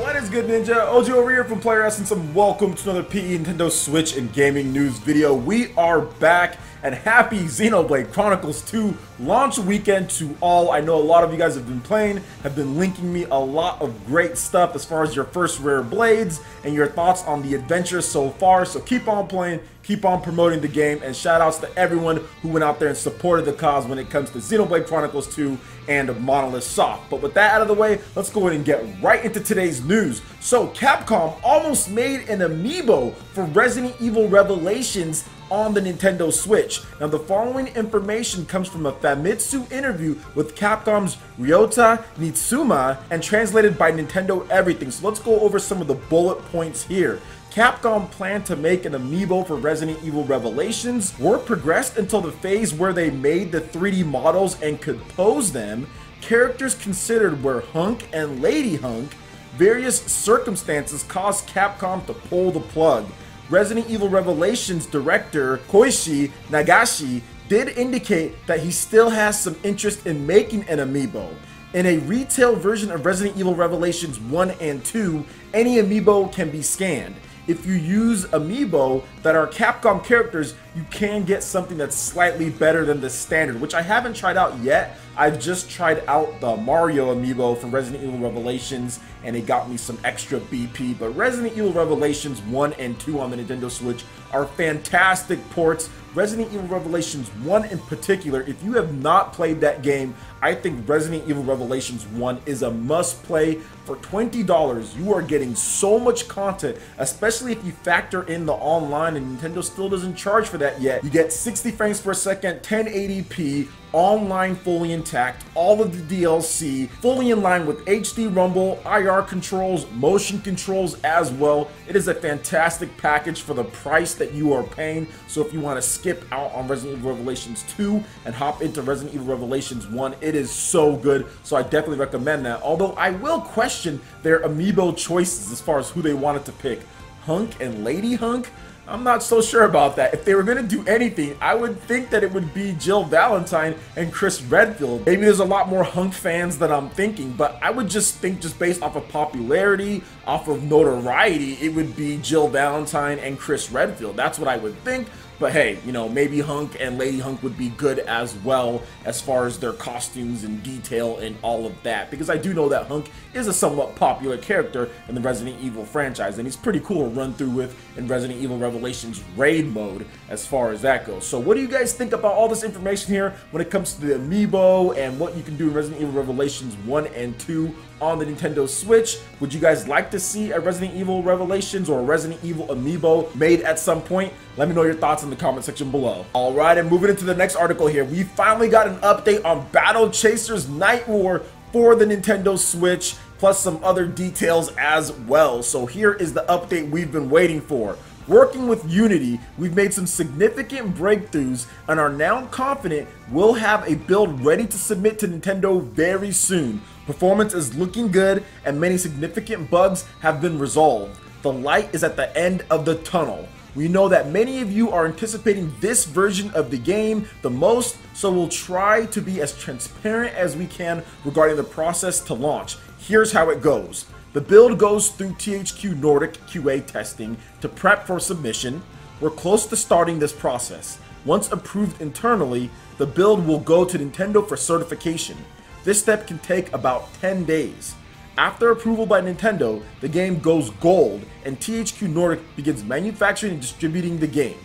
What is good, Ninja? OG over here from Player Essence, and welcome to another PE Nintendo Switch and gaming news video. We are back, and happy Xenoblade Chronicles 2 launch weekend to all. I know a lot of you guys have been playing, have been linking me a lot of great stuff as far as your first rare blades and your thoughts on the adventure so far. So keep on playing, keep on promoting the game, and shout outs to everyone who went out there and supported the cause when it comes to Xenoblade Chronicles 2 and Monolith Soft. But with that out of the way, let's go ahead and get right into today's news. So Capcom almost made an Amiibo for Resident Evil Revelations on the Nintendo Switch. Now the following information comes from a Famitsu interview with Capcom's Ryota Nitsuma and translated by Nintendo Everything. So let's go over some of the bullet points here. Capcom planned to make an Amiibo for Resident Evil Revelations. Work progressed until the phase where they made the 3D models and could pose them. Characters considered were Hunk and Lady Hunk. Various circumstances caused Capcom to pull the plug. Resident Evil Revelations director Koichi Nagashi did indicate that he still has some interest in making an Amiibo. In a retail version of Resident Evil Revelations 1 and 2, any Amiibo can be scanned. If you use Amiibo that are Capcom characters, you can get something that's slightly better than the standard, which I haven't tried out yet. I've just tried out the Mario Amiibo from Resident Evil Revelations, and it got me some extra BP. But Resident Evil Revelations 1 and 2 on the Nintendo Switch are fantastic ports. Resident Evil Revelations 1 in particular, if you have not played that game, I think Resident Evil Revelations 1 is a must play. For $20, you are getting so much content, especially if you factor in the online, and Nintendo still doesn't charge for that yet. You get 60 frames per second, 1080p, online fully intact, all of the DLC, fully in line with HD Rumble, IR controls, motion controls as well. It is a fantastic package for the price that you are paying. So if you want to skip out on Resident Evil Revelations 2 and hop into Resident Evil Revelations 1, it is so good. So I definitely recommend that. Although I will question their Amiibo choices as far as who they wanted to pick. Hunk and Lady Hunk? I'm not so sure about that. If they were going to do anything, I would think that it would be Jill Valentine and Chris Redfield. Maybe there's a lot more Hunk fans than I'm thinking, but I would just think, just based off of popularity, off of notoriety, it would be Jill Valentine and Chris Redfield. That's what I would think. But hey, you know, maybe Hunk and Lady Hunk would be good as well as far as their costumes and detail and all of that. Because I do know that Hunk is a somewhat popular character in the Resident Evil franchise, and he's pretty cool to run through with in Resident Evil Revelations raid mode as far as that goes. So what do you guys think about all this information here when it comes to the Amiibo and what you can do in Resident Evil Revelations 1 and 2 on the Nintendo Switch? Would you guys like to see a Resident Evil Revelations or a Resident Evil Amiibo made at some point? Let me know your thoughts in the comment section below. Alright, and moving into the next article here, we finally got an update on Battle Chasers Nightwar for the Nintendo Switch, plus some other details as well. So here is the update we've been waiting for. Working with Unity, we've made some significant breakthroughs and are now confident we'll have a build ready to submit to Nintendo very soon. Performance is looking good and many significant bugs have been resolved. The light is at the end of the tunnel. We know that many of you are anticipating this version of the game the most, so we'll try to be as transparent as we can regarding the process to launch. Here's how it goes. The build goes through THQ Nordic QA testing to prep for submission. We're close to starting this process. Once approved internally, the build will go to Nintendo for certification. This step can take about 10 days. After approval by Nintendo, the game goes gold and THQ Nordic begins manufacturing and distributing the game.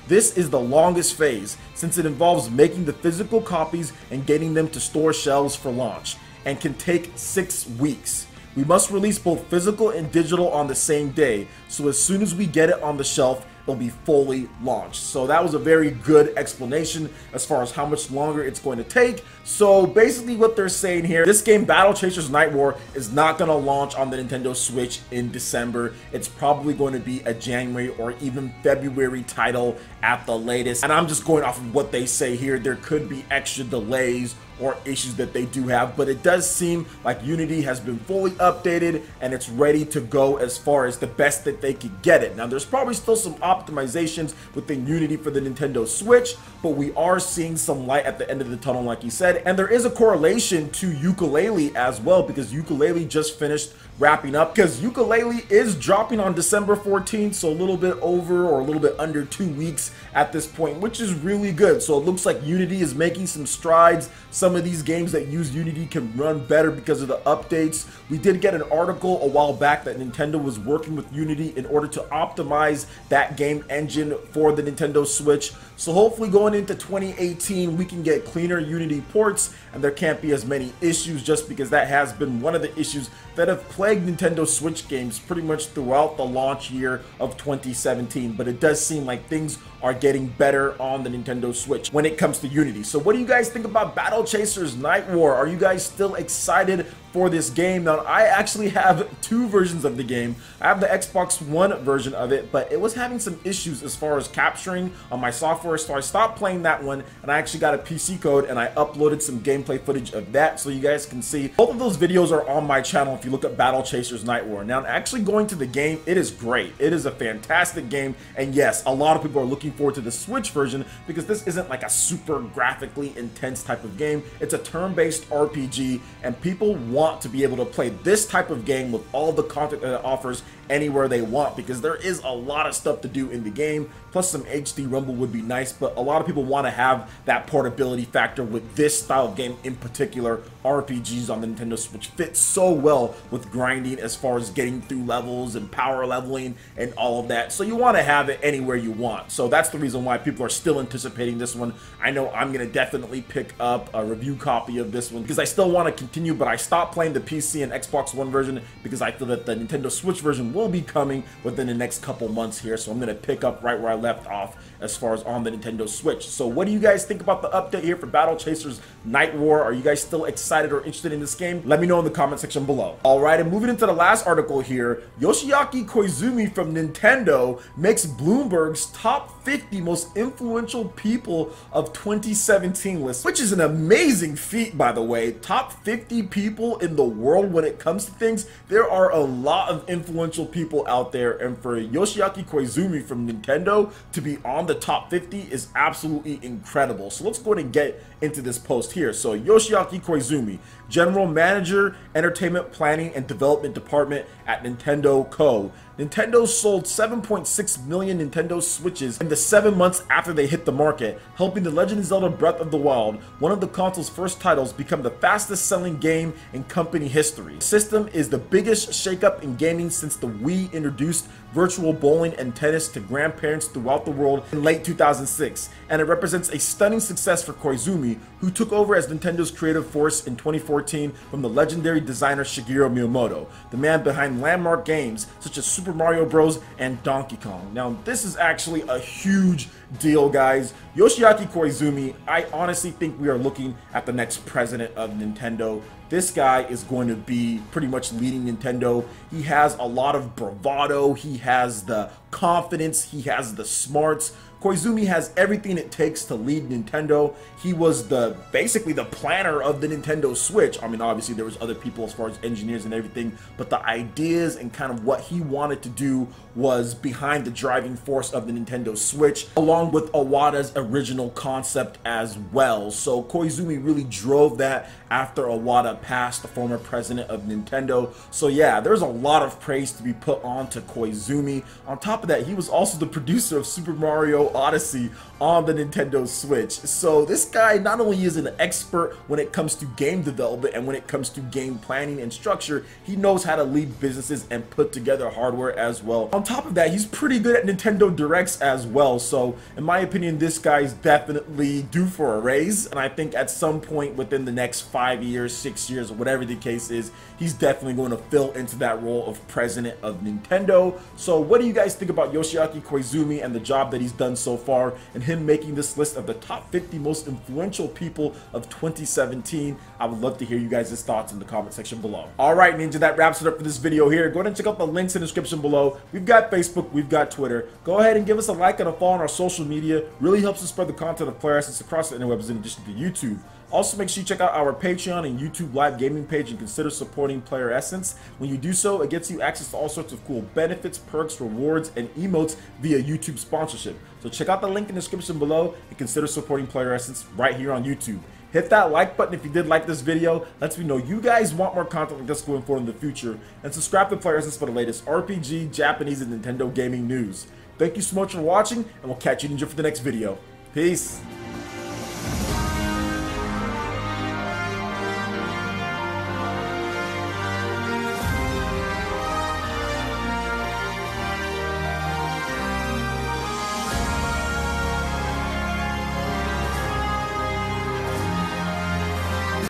This is the longest phase since it involves making the physical copies and getting them to store shelves for launch, and can take 6 weeks. We must release both physical and digital on the same day, so as soon as we get it on the shelf, it'll be fully launched. So that was a very good explanation as far as how much longer it's going to take. So basically what they're saying here, this game Battle Chasers Nightwar is not going to launch on the Nintendo Switch in December. It's probably going to be a January or even February title at the latest. And I'm just going off of what they say here. There could be extra delays or issues that they do have, but it does seem like Unity has been fully updated and it's ready to go as far as the best that they could get it. Now there's probably still some optimizations within Unity for the Nintendo Switch, but we are seeing some light at the end of the tunnel like you said, and there is a correlation to Yooka-Laylee as well, because Yooka-Laylee just finished wrapping up, because Yooka-Laylee is dropping on December 14th, so a little bit over or a little bit under 2 weeks at this point, which is really good. So it looks like Unity is making some strides. Some of these games that use Unity can run better because of the updates. We did get an article a while back that Nintendo was working with Unity in order to optimize that game engine for the Nintendo Switch. So hopefully going into 2018, we can get cleaner Unity ports and there can't be as many issues, just because that has been one of the issues that have plagued Nintendo Switch games pretty much throughout the launch year of 2017. But it does seem like things are getting better on the Nintendo Switch when it comes to Unity. So what do you guys think about Battle Chasers Nightwar? Are you guys still excited for this game? Now, I actually have 2 versions of the game. I have the Xbox One version of it, but it was having some issues as far as capturing on my software, so I stopped playing that one, and I actually got a PC code and I uploaded some gameplay footage of that so you guys can see. Both of those videos are on my channel if you look up Battle Chasers Nightwar. Now, actually going to the game, it is great. It is a fantastic game, and yes, a lot of people are looking forward to the Switch version because this isn't like a super graphically intense type of game. It's a turn-based RPG, and people want to be able to play this type of game with all the content that it offers anywhere they want, because there is a lot of stuff to do in the game, plus some HD rumble would be nice, but a lot of people want to have that portability factor with this style of game in particular. RPGs on the Nintendo Switch fit so well with grinding as far as getting through levels and power leveling and all of that, so you want to have it anywhere you want. So that's the reason why people are still anticipating this one. I know I'm going to definitely pick up a review copy of this one because I still want to continue, but I stopped playing the PC and Xbox One version because I feel that the Nintendo Switch version will be coming within the next couple months here, so I'm going to pick up right where I left off as far as on the Nintendo Switch. So what do you guys think about the update here for Battle Chasers Nightwar? Are you guys still excited or interested in this game? Let me know in the comment section below. Alright, and moving into the last article here, Yoshiaki Koizumi from Nintendo makes Bloomberg's top 50 most influential people of 2017 list, which is an amazing feat, by the way. Top 50 people in the world when it comes to things. There are a lot of influential people out there, and for Yoshiaki Koizumi from Nintendo to be on the top 50 is absolutely incredible. So let's go ahead and get into this post here. So Yoshiaki Koizumi, General Manager, Entertainment Planning and Development Department at Nintendo Co. Nintendo sold 7.6 million Nintendo Switches in the 7 months after they hit the market, helping The Legend of Zelda Breath of the Wild, one of the console's first titles, become the fastest selling game in company history. The system is the biggest shakeup in gaming since the Wii introduced virtual bowling and tennis to grandparents throughout the world in late 2006, and it represents a stunning success for Koizumi, who took over as Nintendo's creative force in 2014 from the legendary designer Shigeru Miyamoto, the man behind landmark games such as Super Mario Bros. And Donkey Kong. Now, this is actually a huge deal, guys. Yoshiaki Koizumi, I honestly think we are looking at the next president of Nintendo. This guy is going to be pretty much leading Nintendo. He has a lot of bravado, he has the confidence, he has the smarts. Koizumi has everything it takes to lead Nintendo. He was basically the planner of the Nintendo Switch. I mean, obviously there was other people as far as engineers and everything, but the ideas and kind of what he wanted to do was behind the driving force of the Nintendo Switch, along with Iwata's original concept as well. So Koizumi really drove that after Iwata passed, the former president of Nintendo. So yeah, there's a lot of praise to be put on to Koizumi. On top of that, he was also the producer of Super Mario Odyssey on the Nintendo Switch. So this guy not only is an expert when it comes to game development and when it comes to game planning and structure, he knows how to lead businesses and put together hardware as well. On top of that, he's pretty good at Nintendo Directs as well. So in my opinion, this guy's definitely due for a raise, and I think at some point within the next 5 years, 6 years, or whatever the case is, he's definitely going to fill into that role of president of Nintendo. So what do you guys think about Yoshiaki Koizumi and the job that he's done so far, and him making this list of the top 50 most influential people of 2017? I would love to hear you guys' thoughts in the comment section below. Alright, Ninja, that wraps it up for this video here. Go ahead and check out the links in the description below. We've got Facebook, we've got Twitter. Go ahead and give us a like and a follow on our social media. Really helps us spread the content of Player Essence across the interwebs in addition to YouTube. Also, make sure you check out our Patreon and YouTube live gaming page and consider supporting Player Essence. When you do so, it gets you access to all sorts of cool benefits, perks, rewards, and emotes via YouTube sponsorship. So check out the link in the description below and consider supporting Player Essence right here on YouTube. Hit that like button if you did like this video. Lets me know you guys want more content like this going forward in the future. And subscribe to Player Essence for the latest RPG, Japanese, and Nintendo gaming news. Thank you so much for watching, and we'll catch you ninja for the next video. Peace.